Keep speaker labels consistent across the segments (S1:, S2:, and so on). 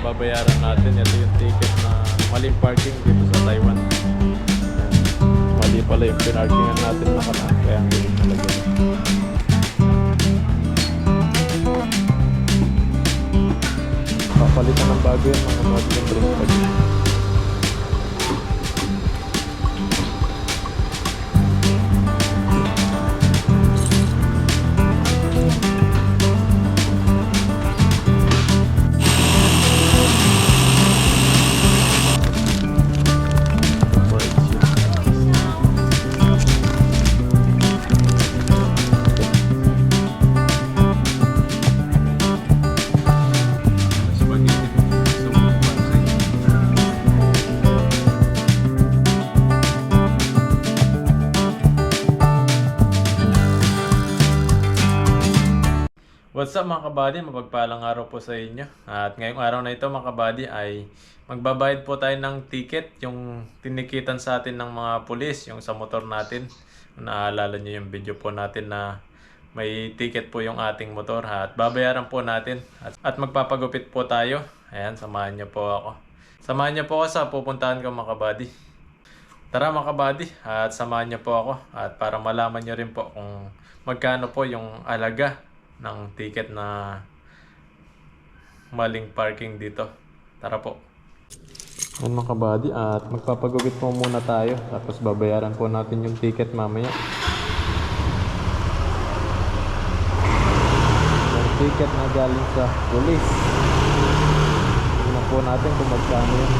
S1: babayaran natin. Ito yung ticket na maling parking dito sa Taiwan. Mali pala yung pinarkingan natin nakaraan, kaya hindi rin nalagyan. Papalitan ng bago yun, mga bago yung brake pad. What's up mga kabady, mapagpalang araw po sa inyo. At ngayong araw na ito mga kabady ay magbabayad po tayo ng ticket, yung tinikitan sa atin ng mga pulis, yung sa motor natin. Naaalala nyo yung video po natin na may ticket po yung ating motor, at babayaran po natin at magpapagupit po tayo. Ayan, samahan nyo po ako. Samahan nyo po ako sa pupuntahan ko mga kabady. Tara mga kabady, at samahan nyo po ako at para malaman nyo rin po kung magkano po yung alaga ng ticket na maling parking dito. Tara po. Ayan mga kabady, at magpapagupit po muna tayo, tapos babayaran po natin yung ticket mamaya. Yung ticket na galing sa police, tingnan po natin kung magkano yun.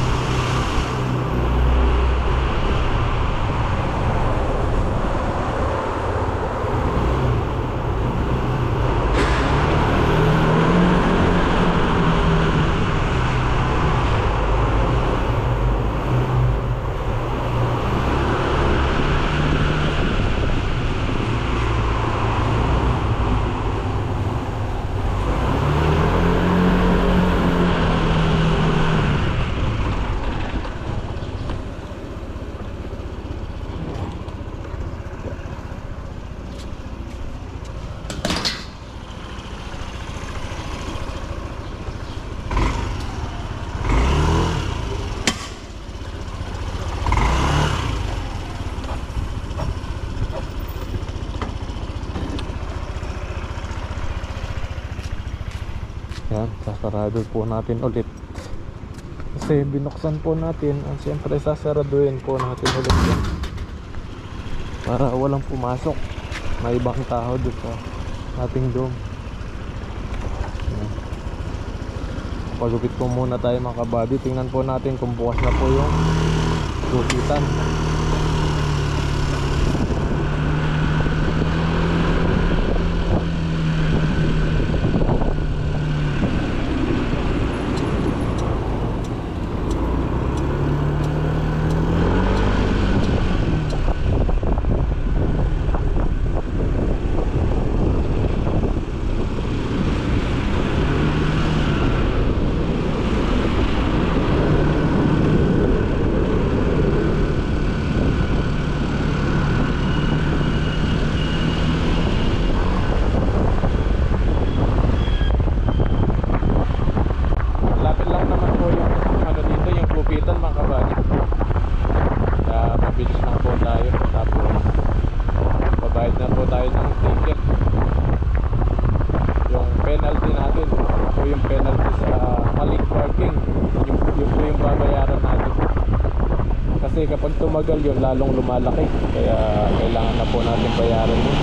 S1: Yan, sasarado po natin ulit kasi binuksan po natin, at siyempre sasaraduhin po natin ulit yan para walang pumasok na ibang tao dito sa ating dome. Pagupit po muna tayo mga kabady. Tingnan po natin kung bukas na po yung gupitan. Kasi kapag tumagal yun, lalong lumalaki. Kaya kailangan na po natin bayaran yun.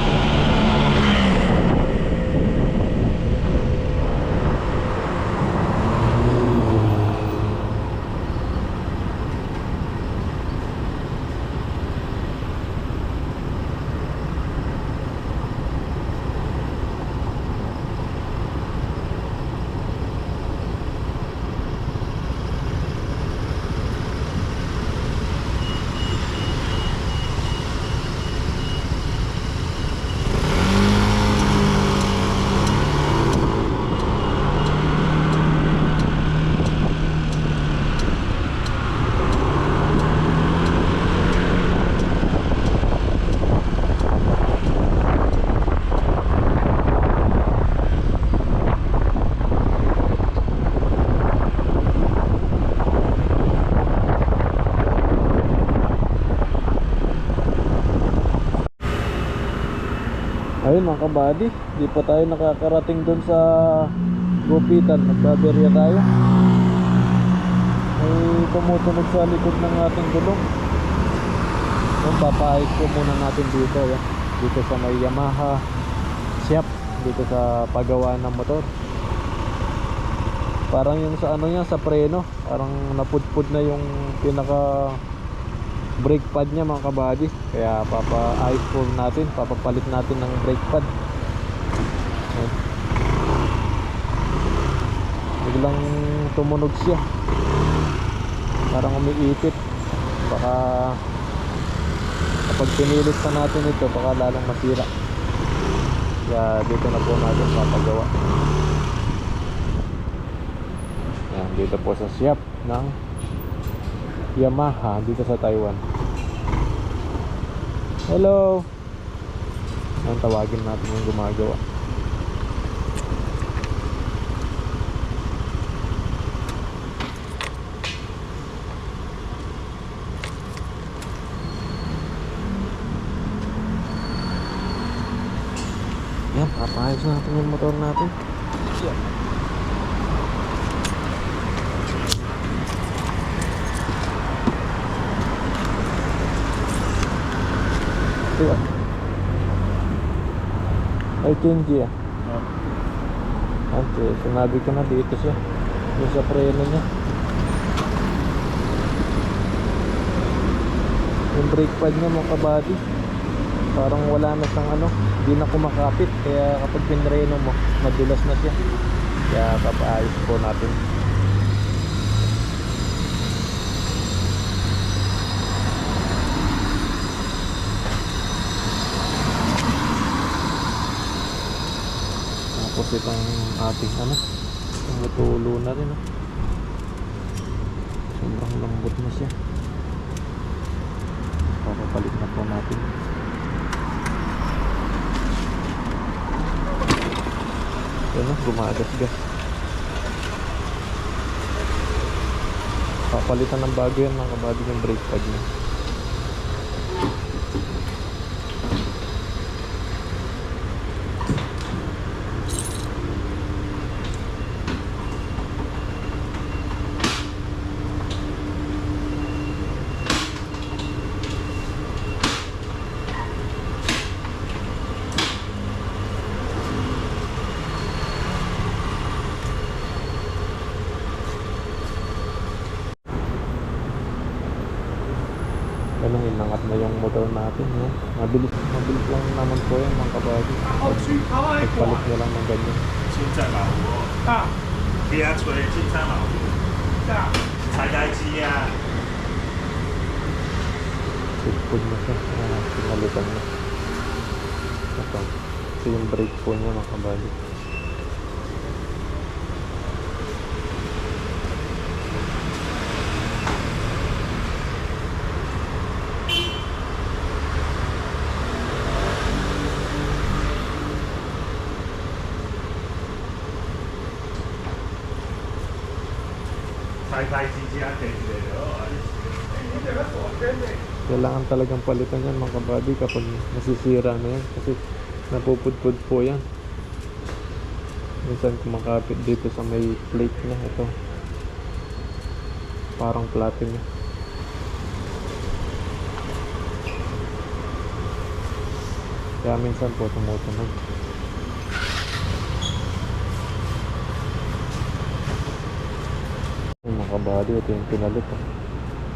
S1: Ayun mga kabady, di pa tayo nakakarating dun sa gupitan. Nagbaberya tayo. May tumutunog sa likod ng ating gulong. Yung papahit ko muna natin dito. Yan. Dito sa may Yamaha shop, dito sa paggawa ng motor. Parang yung sa ano niya, sa preno, parang napudpud na yung pinaka brake pad niya mga kabady. Kaya papaayos po natin, papapalit natin ng brake pad. Ayan. Biglang tumunog siya, parang umiipit. Baka kapag pinilit pa natin ito, baka lalong masira. Kaya dito na po natin papagawa. Ayan, dito po sa shop ng Yamaha dito sa Taiwan. Hello. Ayan, tawagin natin yung gumagawa. Yan, papayos natin yung motor natin. Yan. Ito. Ay, Kenji ah. Okay, sinabi ko na dito siya. Yung sa preno niya. Yung brake pad niya mga kabady, parang wala na siyang ano, hindi na kumakapit. Kaya kapag pinreno mo, madulas na siya. Kaya papaayos po natin. Tapos itong ating ano, tumutulo na rin. Sobrang lambot na siya. Papapalit na po natin. Yan, gumagas-gas. Papalitan ng bago yan mga kabady, yung brake pad niya. Ganun, inangat na yung motor natin. Yan. Mabilis lang naman po yan mga kabady. Nagpalit nyo lang ng ganyan.
S2: 现在嘛，我别吹，现在嘛，踩台机啊，
S1: Pudpud na siya. Pinalitan na. Ito. Ito yung brake po niya mga kabady. Kailangan talagang palitan yan mga kabady kapag nasisira na yan, kasi napupudpud po yan. Minsan kumakapit dito sa may plate niya. Ito, parang platin niya. Kaya minsan po tumutunog. Yung mga kabady, ito yung pinalit.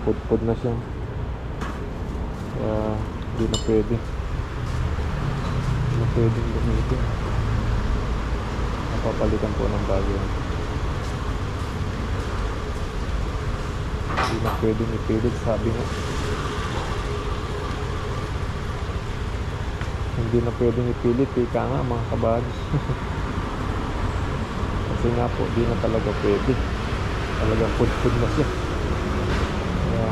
S1: Pudpud na siya. Kaya hindi na pwede. Hindi na pwedeng gamitin. Napapalitan po ng bago yan. Hindi na pwedeng ipilit, sabi nga. Hindi na pwedeng ipilit, ika nga mga kabady. Kasi nga po, di na talaga pwede. Talagang pudpud na siya. Kaya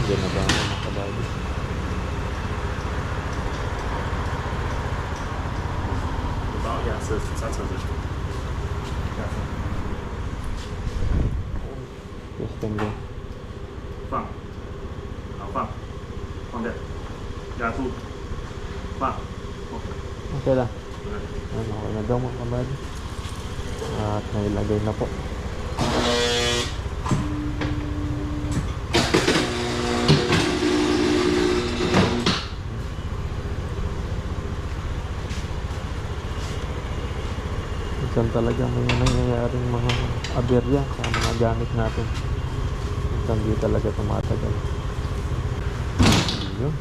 S1: Diyan na ba ako mga kabady? Testing din.
S2: 放，好放，放这，压住，放，OK，
S1: Okay lang.
S2: 对。
S1: Ano, okay na daw mga kabady. At nailagay na po. Minsan talaga may nangyayaring mga aberya sa mga gamit natin. Minsan di talaga tumatagal. Yun.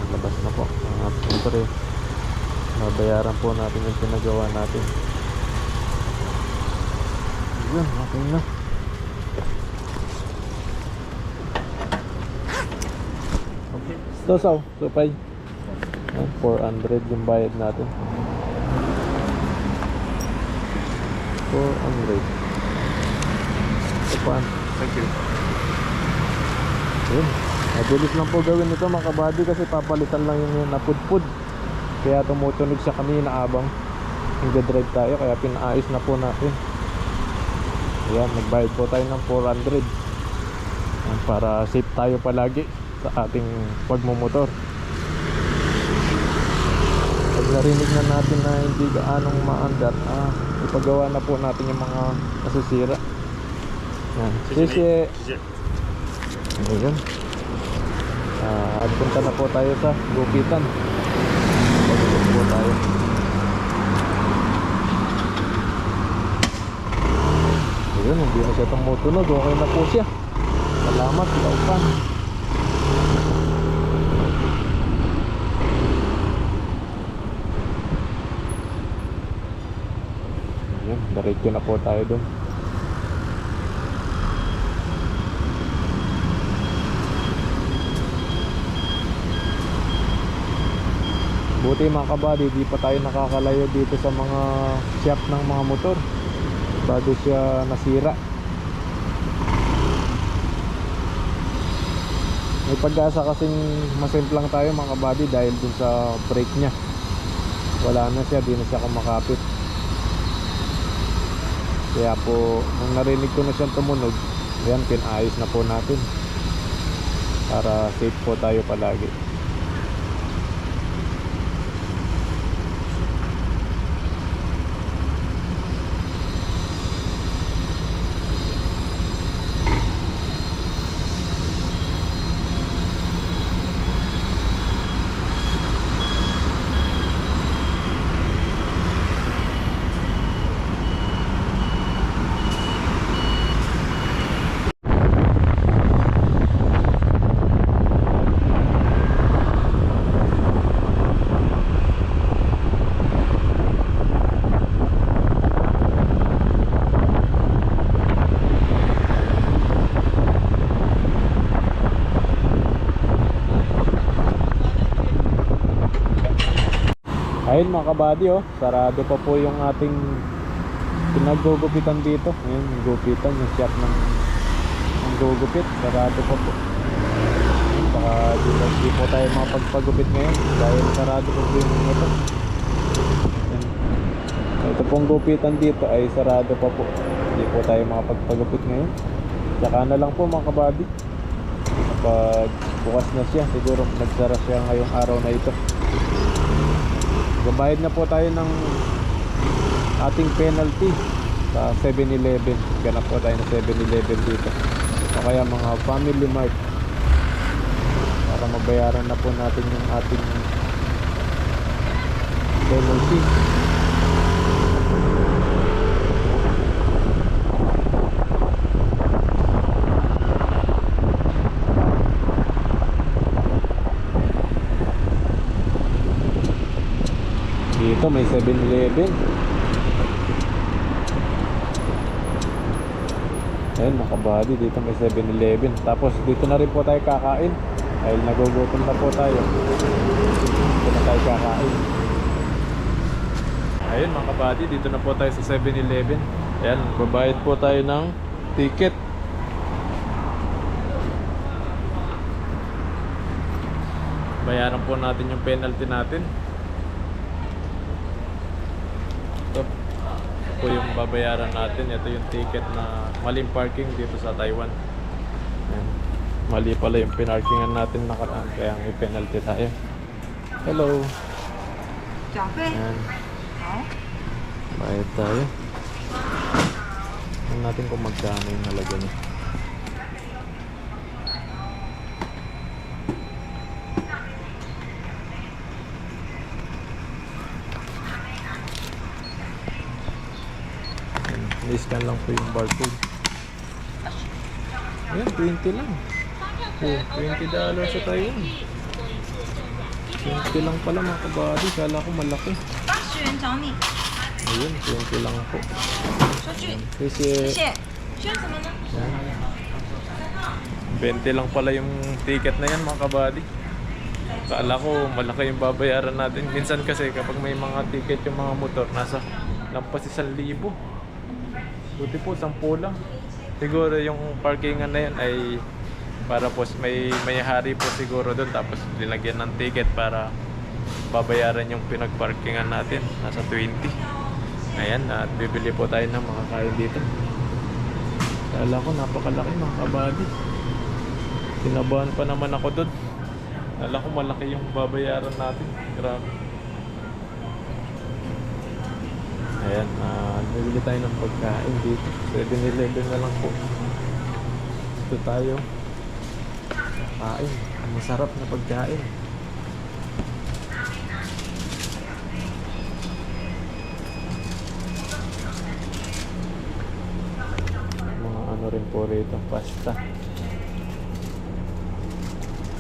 S1: Labas na po. At siyempre, mabayaran po natin yung pinagawa natin. Yun, okay na.
S2: OK，
S1: Ito sao, supay. 400 yung bayad natin. 400. Ito
S2: ，Thank you。
S1: Yun. Mabilis lang po gawin ito mga kabady kasi papalitan lang yung napudpud. Kaya tumutunog siya kanina abang nagdadrive tayo kaya pinaayos na po natin. Ayan, nagbayad po tayo ng 400. Ayan, para safe tayo palagi sa ating pagmumotor. Pag narinig na natin na hindi gaanong maandat, ipagawa na po natin yung mga nasisira. Ayan. 谢谢。
S2: 谢谢。
S1: Ayan. At punta na po tayo sa gupitan. Pagpunta po tayo. Ayan, hindi na siya tumutunog. Okay na po siya. Salamat, Laupan. Ayan, diretso na po tayo dun. Buti mga kabady, di pa tayo nakakalayo dito sa mga shop ng mga motor bago siya nasira. May pag-asa kasing masimplang tayo mga kabady dahil dun sa brake nya. Wala na siya, di na siya kumakapit. Kaya po, nung narinig ko na siyang tumunog, ayan, pinayos na po natin para safe po tayo palagi. Ayun mga kabady, oh, sarado pa po yung ating pinaggugupitan dito. Ayun, yung gupitan, yung shop ng gugupit, sarado pa po. Baka di po tayo makapagpagupit ngayon dahil sarado po yung ito. Ayun. Ito pong gupitan dito ay sarado pa po. Hindi po tayo makapagpagupit ngayon. Tsaka na lang po mga kabady. Kapag bukas na siya, siguro nagsara siya ngayong araw na ito. Babayad na po tayo ng ating penalty sa 7-Eleven. Ganap po tayo ng 7-Eleven dito o kaya mga Family Mart para mabayaran na po natin yung ating penalty. Dito may 7-Eleven. Ayun mga kabady, dito may 7-Eleven. Tapos dito na rin po tayo kakain dahil nagugutom na po tayo. Dito na tayo kakain. Ayun mga kabady, dito na po tayo sa 7-Eleven. Ayan, babayad po tayo ng ticket. bayaran po natin yung penalty natin. Ito po yung babayaran natin. Ito yung ticket na maling parking dito sa Taiwan. Ayan. Mali pala yung pinarkingan natin nakaraan, kaya may penalty tayo. Hello.
S3: 缴费。
S1: Ayan.
S3: 好，
S1: Bayad tayo. Tingnan natin kung magkano yung halaga niya. I-scan lang po yung barcode. Ayan, 20 lang. Oh, $20 sa Taiwan. 20 lang pala mga kabady. Kala ko malaki.
S3: 80元找你，
S1: Ayun, 20 lang po.
S3: 收据，
S1: Kasi
S3: 谢谢。选什么呢？
S1: 20 lang pala yung ticket na yan mga kabady. Kala ko malaki yung babayaran natin. Minsan kasi kapag may mga ticket yung mga motor, nasa lampas 1,000. Buti po 10 lang. Siguro yung parkingan na yan ay para po may hari po siguro doon, tapos linagyan ng ticket para babayaran yung pinagparkingan natin. Nasa 20. Ayan, at bibili po tayo ng mga kain dito. Kala ko napakalaki mga kabady. Kinabahan pa naman ako doon. Kala ko malaki yung babayaran natin. Grabe. Ayan, bibili tayo ng pagkain dito. 7-Eleven na lang po. Ito tayo. Kain. Masarap na pagkain. Mga ano rin po rito. Pasta.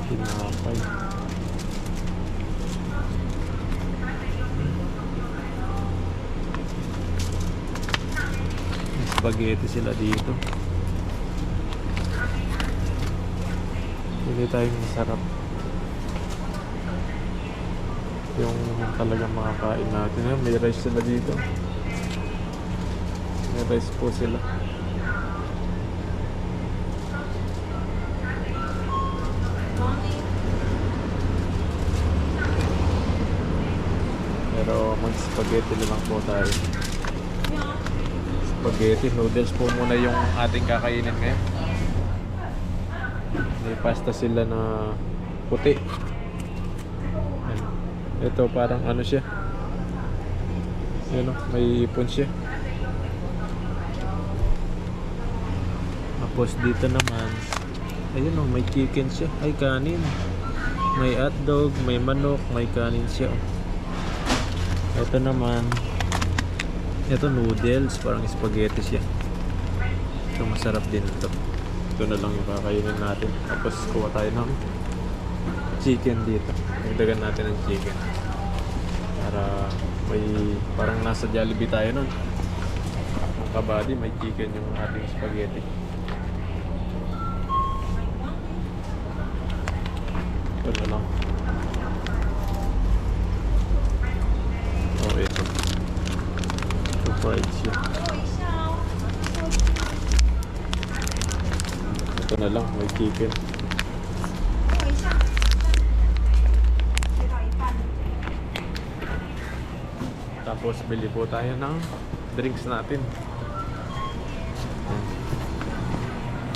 S1: Tinapay. Spaghetti sila dito. Hindi tayong masarap. Yung talagang makakain natin. Ayan, may rice sila dito. May rice po sila. Pero mag-spaghetti na lang po tayo. Spaghetti, noodles po muna yung ating kakainin ngayon. May pasta sila na puti. Ayan. Ito parang ano siya. Ayan o, may ipon siya. Tapos dito naman, ayun o, may chicken siya. Ay, kanin. May hotdog, may manok, may kanin siya o. Ito naman, ito noodles, parang spaghetti siya. Ito masarap din ito. Ito na lang yung kakainin natin. Tapos kuha tayo ng chicken dito. Dagdagan natin ng chicken. Para may, parang nasa Jollibee tayo nun. Ang kabady, may chicken yung ating spaghetti. Ito na lang. Oh, ito. Ito fried siya.
S3: 等我一下哦。
S1: Ito na lang, may chicken.
S3: 等我一下。切到一半。
S1: Tapos bili po tayo ng drinks natin. Ayan.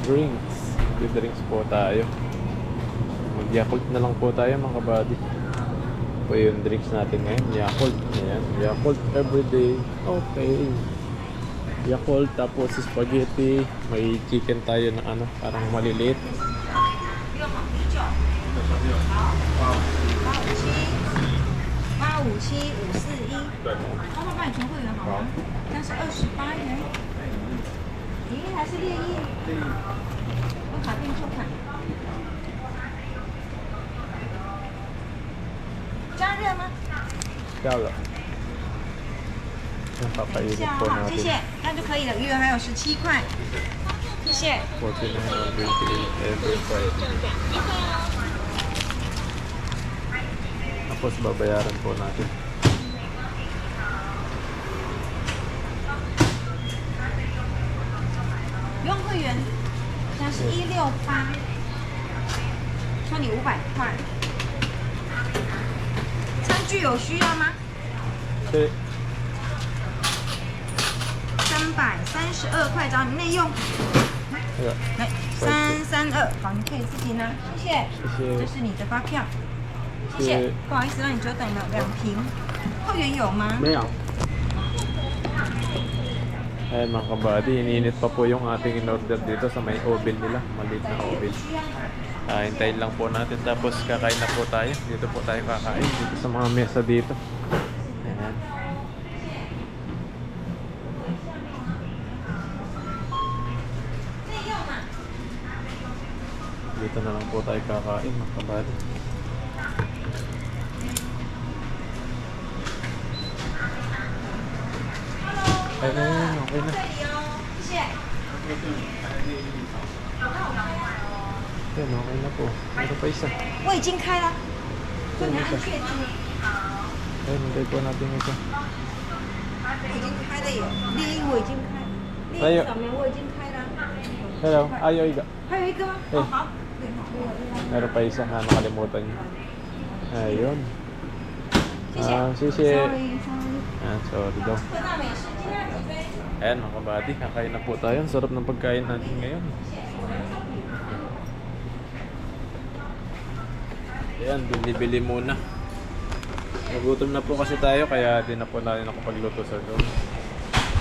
S1: Drinks. Drinks po tayo. Mag-Yakult na lang po tayo mga kabady. Po yung drinks natin ngayon. Yakult. Ayan. Yakult everyday. Okay. Yakult, tapos spaghetti. May chicken tayo na ano, parang maliliit.
S3: 六号啤酒。好。857，857，541。
S1: 对。
S3: 他会帮你存会员好吗？但是28元。里面还是烈液。用卡片抽卡。加热吗？
S1: Yakult. Yung papainit
S3: 下
S1: po
S3: 哈，谢
S1: natin.
S3: 谢，那就可以了。余额还有17块，谢谢。
S1: $49.28 every Friday. Tapos babayaran po natin.
S3: 不用会员，现在是168，收你500块。餐具有需要吗？
S1: Okay.
S3: 332块，找你内用。
S1: Ayan.
S3: 来，332，好，你可以自己拿，谢谢。
S1: 谢谢
S3: 这是你的发票，谢谢。不好意思，让你久等了2瓶。后援有吗？
S2: 没有。
S1: Ayan mga kabady, iniinit pa po yung ating in-order dito sa may oven nila. Maliit na oven. Hintayin lang po natin tapos kakain na po tayo. Dito po tayo kakain dito sa mga mesa dito. Ayan. Dito na lang po tayo kakain mga kabady. Ayan, okay na.
S3: 谢谢。
S1: Ayan, okay na po. Meron pa isa.
S3: 我已经开了，就你按确定。
S1: Ayan, hintay po natin ito.
S3: 已经开了有，猎鹰我已经开，猎
S1: 还有
S3: 鹰扫描我已经开了。
S1: Hello, ayaw iga.
S3: 还有一个吗？
S1: 哎
S3: 哦，好。对，好，我有。
S1: Meron pa isa na nakalimutan niyo. Ayun.
S3: 谢谢。
S1: Sisi.
S3: Sorry，sorry。
S1: Ayan, sorry daw.
S3: 喝到美式，今天几杯？
S1: Ayan mga kabady, kakain na po tayo. Ang sarap ng pagkain natin ngayon. Ayan, bili-bili muna. Nagutom na po kasi tayo kaya di na po natin nakapagluto sa doon.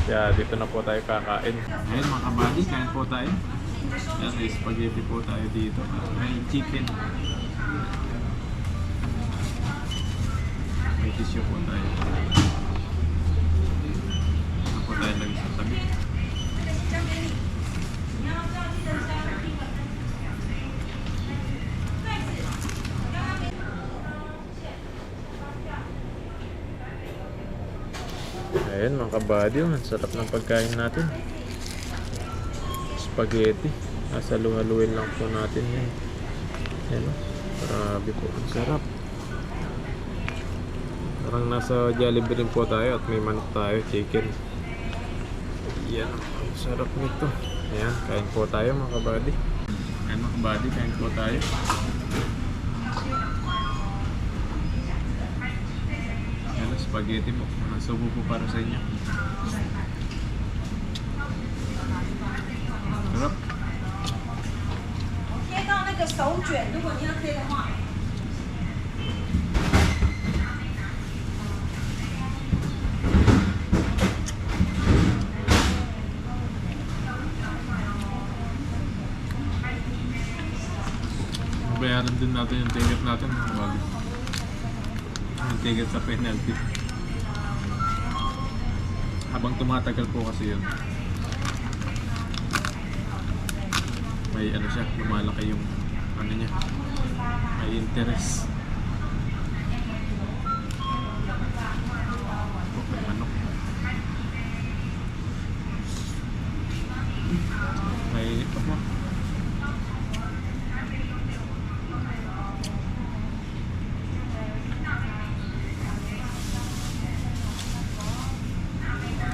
S1: Kaya dito na po tayo kakain. Ayan mga kabady, kain po tayo. Ayan, may spaghetti po tayo dito. May chicken. May tissue po tayo. Ano po tayo lagi sa tabi. Ayan mga kabady, ang sarap ng pagkain natin. Spaghetti. Nasaluhaluin lang po natin yan. Ayan o. Grabe po. Ang sarap. Parang nasa Jollibee rin po tayo at may manok tayo, chicken. Ayan. Ang sarap nito. Ayan. Kain po tayo mga kabady. Ayan mga kabady, kain po tayo. Ayan, spaghetti po. Nasubo po para sa inyo. Sarap.
S3: 贴到那个手卷，如果你要贴的话。
S1: Bayaran din natin yung ticket natin mga kabady. Yung ticket sa penalty. Habang tumatagal po kasi yun, may ano siya, lumalaki yung ano niya, may interest. May manok. May ano,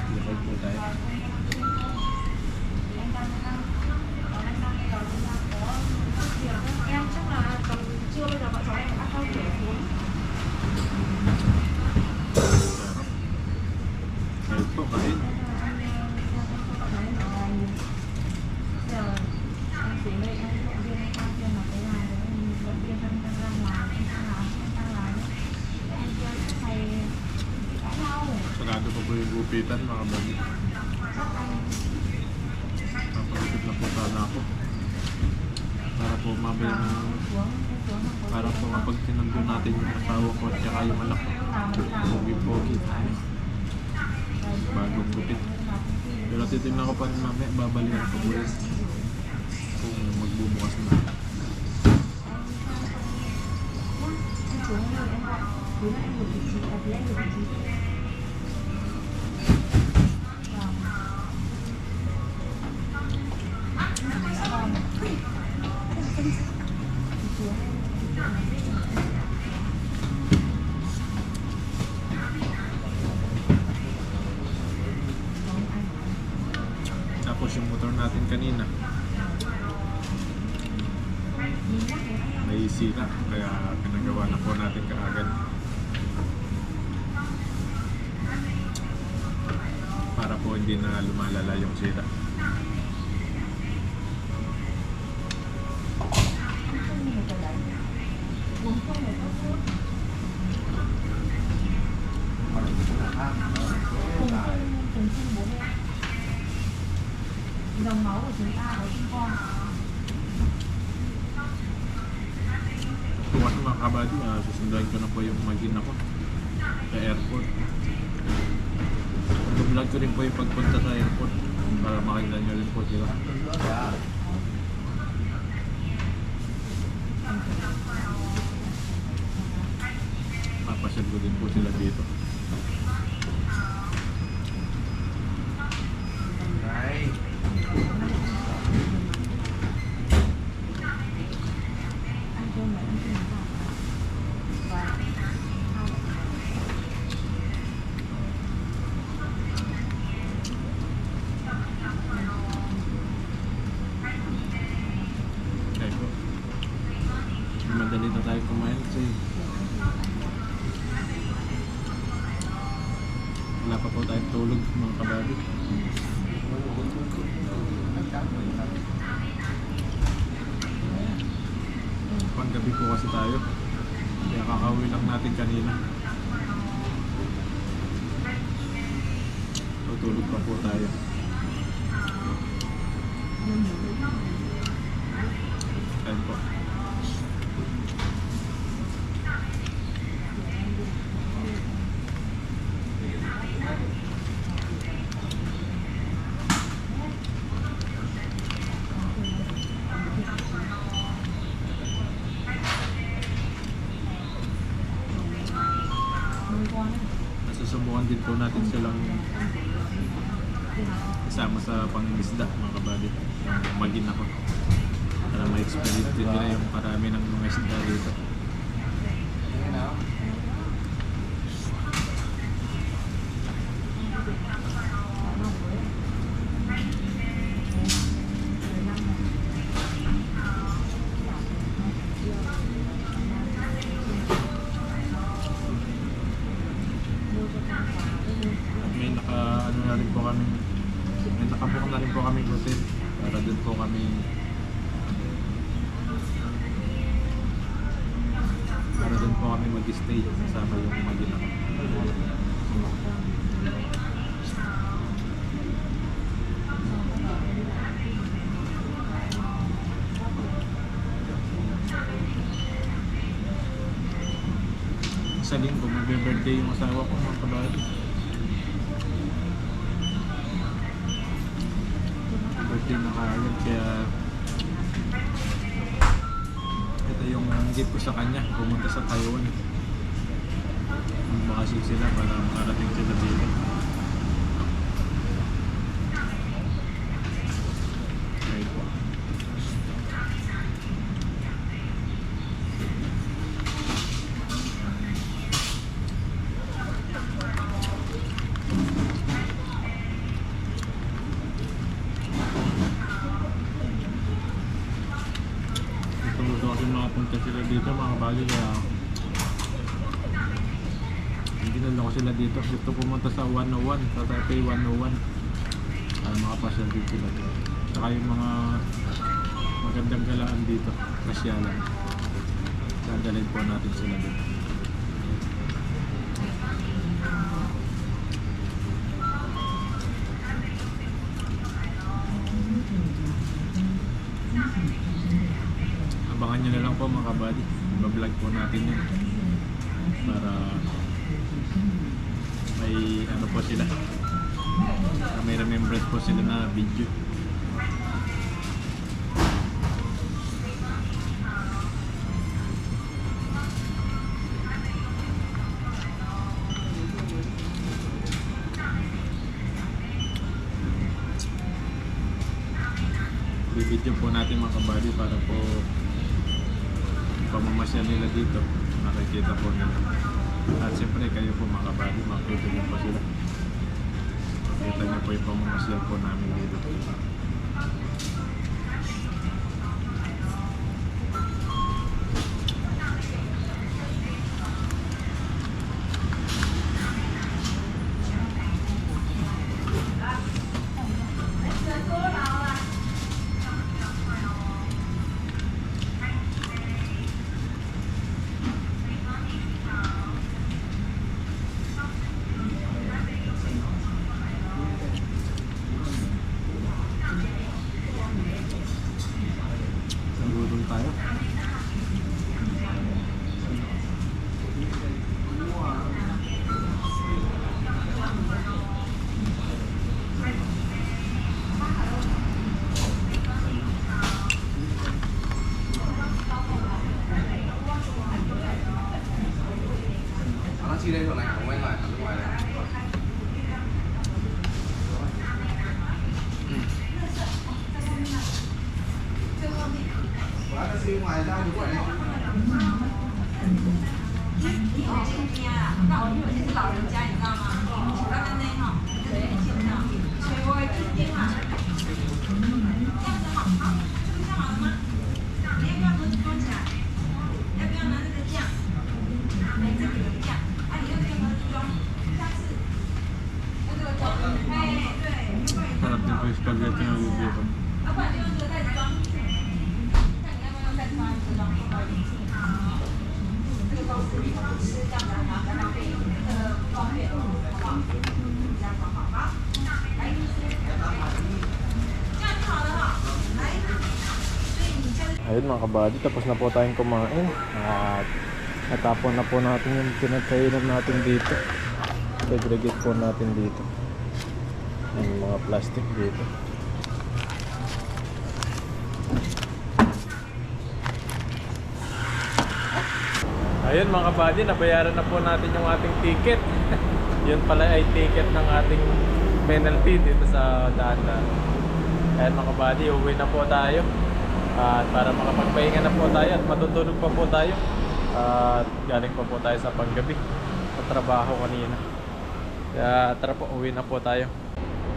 S1: lakad po tayo.
S3: Em chắc là tầm trưa bây giờ bọn cháu em ăn rau kiểu cuốn.
S1: Ayun po, kain.
S3: Giờ em xuống đây em động viên em ăn viên mà cái này em động viên em đang ra ngoài em đang làm em chưa thầy đã lâu rồi.
S1: Sarado pa po yung gupitan mga kabady. Papagupit na po sana ako. Para po mabili ng... Para po kapag tinandun natin yung asawa ko at saka yung anak ko. Pogi-pogi tayo. Bagong gupit. Pero titignan ko pa rin mamaya, babalikan ko po yun. Kung magbubukas na.
S3: Em xuống đây em gọi cuối em ngồi vị trí em lấy vị trí.
S1: Tapos yung motor natin kanina. may sira, kaya pinagawa na po natin kaagad para po hindi na lumalala yung sira.
S3: Dòng máu của chúng ta đó chúng con.
S1: Tuwas mga kabady, susunduin ko na po yung magina ko sa airport. Vlog ko rin po yung pagpunta sa airport para makita nyo rin po sila. Papasyal ko din po sila dito.
S3: Ăn cơm là ăn cơm và
S1: Okay po. Madali na tayo kumain kasi wala pa po tayong tulog mga kabady. Panggabi po kasi tayo. Kaya kakauwi lang natin kanina. Tutulog pa po tayo. Kain po. Nasusubukan din po natin silang isama sa pangingisda mga kabady. Yung magin ako. Para ma-experience din nila yung karami ng mga isda dito. At may naka-ano na rin po kami, may nakabook na rin po kami hotel para dun po kami mag-stay kasama yung magina ko. Sa linggo magbe-birthday yung asawa ko mga kabady. Birthday na kaagad kaya ito yung gift ko sa kanya, pumunta sa Taiwan. Makasig sila para makarating sila dito. Okay po. Ito kasi makapunta sila dito mga kabady kaya ginala ko sila dito. Gusto pumunta sa 101, sa Taipei 101 para makapasyal din sila dito. Saka yung mga magandang galaan dito, nasyalan. Dadalhin po natin sila dito. Abangan nyo na lang po mga kabady. Iba-vlog po natin yun para may ano po sila, may remembrance po sila na video. Bibidyo po natin mga kabady para po pamamasya nila dito, makikita po nila. At siyempre kayo po mga kabady, makikita nyo po sila. Makita nyo po yung pamamasya po namin dito.
S4: tayo.
S5: Nó chia đây chỗ này không quay ngoài ở bên ngoài này. Quá nó chia ngoài ra đúng rồi này.
S3: 那我因为是老人家，你知道吗？刚刚那哈，对，吹我一点嘛，这样子好，好，就这样好了吗？你要不要多起来？要不要拿这个酱？哎，这个有酱，啊，你用这个盒子装，下次用这个装，哎，对，要不然
S4: Sarap din po yung spaghetti na bibiro.
S3: 要不然就用这个袋子装。看你要不要用袋子装，还是装冰块进去？这个都是不吃这样的，然后比较浪费，不方便，好不好？这样装好，好，来，这样就好了哈，来，所以你就是
S1: Ayun mga kabady, tapos na po tayong kumain at natapon na po natin yung pinagkainan natin dito. Segregate po natin dito yung mga plastic dito. Ayun mga kabady, nabayaran na po natin yung ating ticket. Yun pala ay ticket ng ating penalty dito sa daan-daan. Ayun mga kabady, uwi na po tayo. At para makapagpahinga na po tayo at matutulog pa po tayo. At galing pa po tayo sa panggabi sa trabaho kanina. Kaya tara po, uwi na po tayo.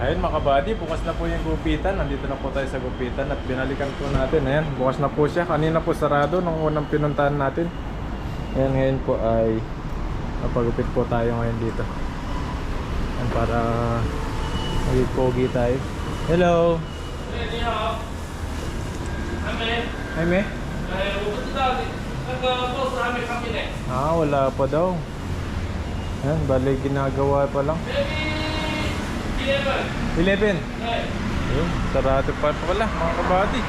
S1: Ayun mga kabady, bukas na po yung gupitan. Nandito na po tayo sa gupitan at binalikan po natin. Ayan, bukas na po siya. Kanina po sarado nung unang pinuntahan natin. Ayan, ngayon po ay napagupit po tayo ngayon dito. Ayan, para maging pogi tayo. Hello! Hi, me?
S6: 我不知道那个 boss 还没看见呢。
S1: Ah, wala pa daw. Ayan, bali ginagawa pa lang.
S6: Maybe 11。
S1: 11. Ayun, sarado pa pala mga kabady.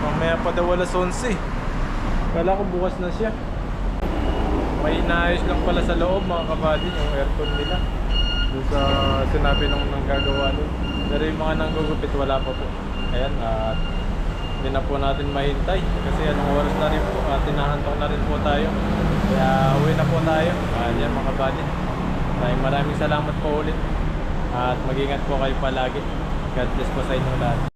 S1: Mamaya pa daw alas 11. Kala ko bukas na siya. May inaayos lang pala sa loob mga kabady, yung aircon nila. Doon sa sinabi nung nanggagawa nun. Pero yung mga nanggugupit wala pa po. Ayan, at hindi na po natin mahintay. Kasi anong oras na rin po at tinahantok na rin po tayo. Kaya uwi na po tayo. Ayan mga kabady. Maraming salamat po ulit. At mag-ingat po kayo palagi. God bless po sa inyo lahat.